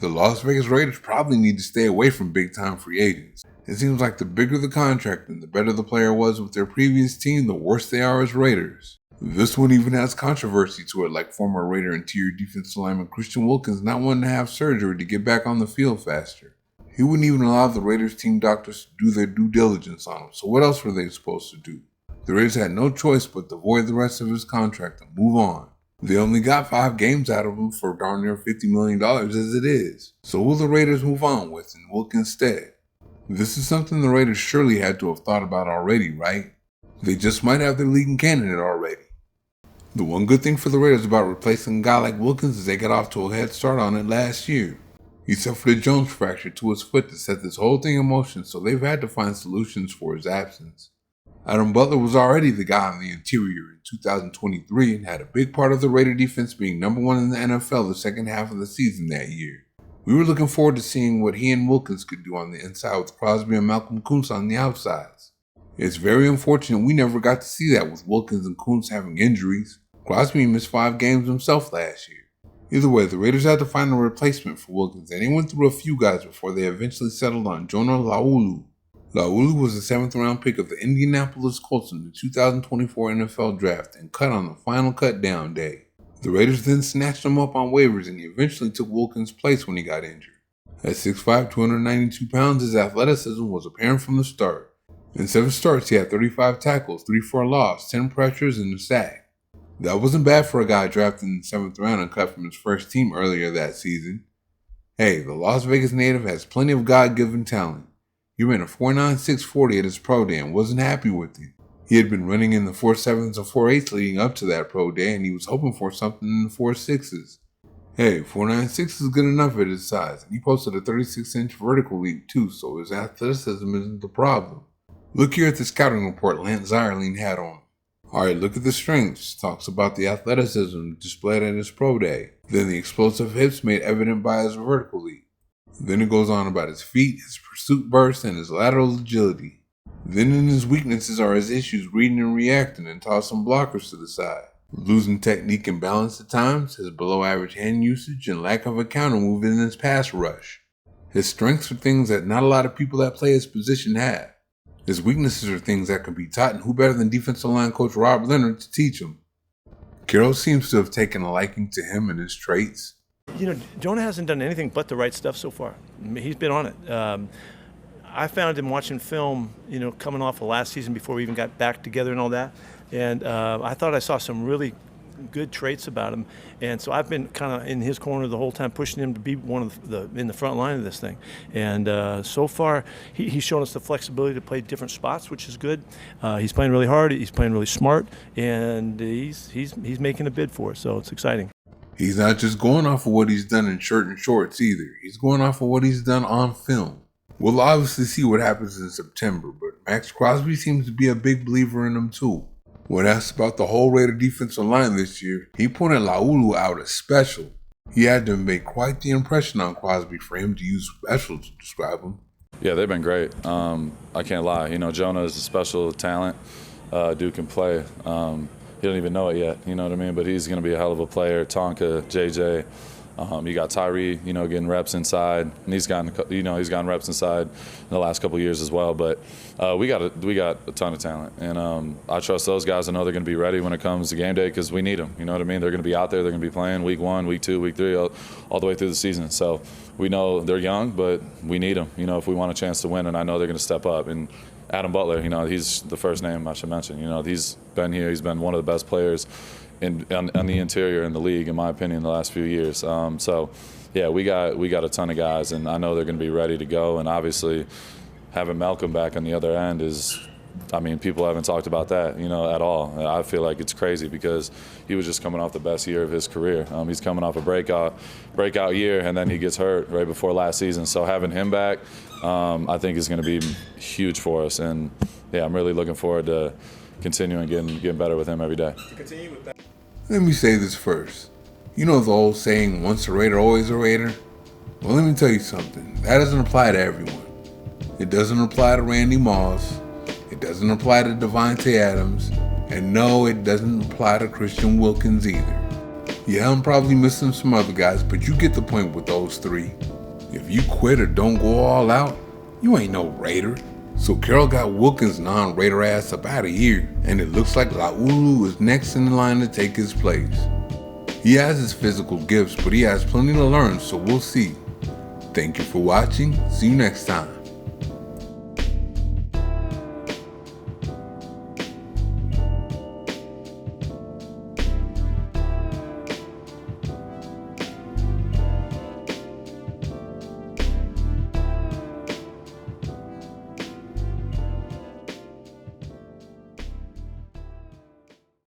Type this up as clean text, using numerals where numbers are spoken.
The Las Vegas Raiders probably need to stay away from big-time free agents. It seems like the bigger the contract and the better the player was with their previous team, the worse they are as Raiders. This one even has controversy to it, like former Raider interior defensive lineman Christian Wilkins not wanting to have surgery to get back on the field faster. He wouldn't even allow the Raiders team doctors to do their due diligence on him, so what else were they supposed to do? The Raiders had no choice but to void the rest of his contract and move on. They only got 5 games out of him for darn near $50 million as it is. So who will the Raiders move on with in Wilkins' stead? This is something the Raiders surely had to have thought about already, right? They just might have their leading candidate already. The one good thing for the Raiders about replacing a guy like Wilkins is they got off to a head start on it last year. He suffered a Jones fracture to his foot that set this whole thing in motion, so they've had to find solutions for his absence. Adam Butler was already the guy on the interior in 2023 and had a big part of the Raider defense being number 1 in the NFL the second half of the season that year. We were looking forward to seeing what he and Wilkins could do on the inside with Crosby and Malcolm Kuntz on the outsides. It's very unfortunate we never got to see that with Wilkins and Kuntz having injuries. Crosby missed 5 games himself last year. Either way, the Raiders had to find a replacement for Wilkins, and they went through a few guys before they eventually settled on Jonah Laulu. Laulu was the 7th round pick of the Indianapolis Colts in the 2024 NFL Draft and cut on the final cut down day. The Raiders then snatched him up on waivers and he eventually took Wilkins' place when he got injured. At 6'5", 292 pounds, his athleticism was apparent from the start. In 7 starts, he had 35 tackles, 3 for a loss, 10 pressures, and a sack. That wasn't bad for a guy drafted in the 7th round and cut from his first team earlier that season. Hey, the Las Vegas native has plenty of God-given talent. He ran a 4.96 40 at his pro day and wasn't happy with it. He had been running in the 4.7s and 4.8s leading up to that pro day, and he was hoping for something in the 4.6s. Hey, 4.96 is good enough at his size, and he posted a 36-inch vertical leap too, so his athleticism isn't the problem. Look here at the scouting report Lance Zierlein had on him. Alright, look at the strengths. Talks about the athleticism displayed at his pro day. Then the explosive hips made evident by his vertical leap. Then it goes on about his feet, his pursuit burst, and his lateral agility. Then in his weaknesses are his issues reading and reacting and tossing blockers to the side. Losing technique and balance at times, his below average hand usage, and lack of a counter move in his pass rush. His strengths are things that not a lot of people that play his position have. His weaknesses are things that can be taught, and who better than defensive line coach Rob Leonard to teach him? Carroll seems to have taken a liking to him and his traits. You know, Jonah hasn't done anything but the right stuff so far. He's been on it. I found him watching film, you know, coming off of last season before we even got back together and all that. And I thought I saw some really good traits about him. And so I've been kind of in his corner the whole time, pushing him to be one of in the front line of this thing. And so far, he's shown us the flexibility to play different spots, which is good. He's playing really hard. He's playing really smart, and he's making a bid for us. So it's exciting. He's not just going off of what he's done in shirt and shorts either. He's going off of what he's done on film. We'll obviously see what happens in September, but Max Crosby seems to be a big believer in him too. When asked about the whole Raider defensive line this year, he pointed Laulu out as special. He had to make quite the impression on Crosby for him to use special to describe him. Yeah, they've been great. I can't lie. You know, Jonah is a special talent. Dude can play. He don't even know it yet, you know what I mean? But he's going to be a hell of a player. Tonka, JJ, you got Tyree, you know, getting reps inside, and he's gotten reps inside in the last couple of years as well. But we got a ton of talent, and I trust those guys. I know they're going to be ready when it comes to game day because we need them. You know what I mean? They're going to be out there. They're going to be playing week 1, week 2, week 3, all the way through the season. So we know they're young, but we need them. You know, if we want a chance to win, and I know they're going to step up. And Adam Butler, you know, he's the first name I should mention. You know, he's been here. He's been one of the best players on the interior in the league, in my opinion, in the last few years. So, yeah, we got a ton of guys, and I know they're going to be ready to go. And obviously, having Malcolm back on the other end is, I mean, people haven't talked about that, you know, at all. I feel like it's crazy because he was just coming off the best year of his career. He's coming off a breakout year, and then he gets hurt right before last season. So having him back, I think is going to be huge for us. And yeah, I'm really looking forward to continuing getting better with him every day. To continue with that. Let me say this first. You know the old saying, once a Raider, always a Raider? Well, let me tell you something. That doesn't apply to everyone. It doesn't apply to Randy Moss. It doesn't apply to Devontae Adams. And no, it doesn't apply to Christian Wilkins either. Yeah, I'm probably missing some other guys, but you get the point with those 3. If you quit or don't go all out, you ain't no Raider. So Carroll got Wilkins' non-Raider ass up out of here, and it looks like Laulu is next in line to take his place. He has his physical gifts, but he has plenty to learn, so we'll see. Thank you for watching. See you next time.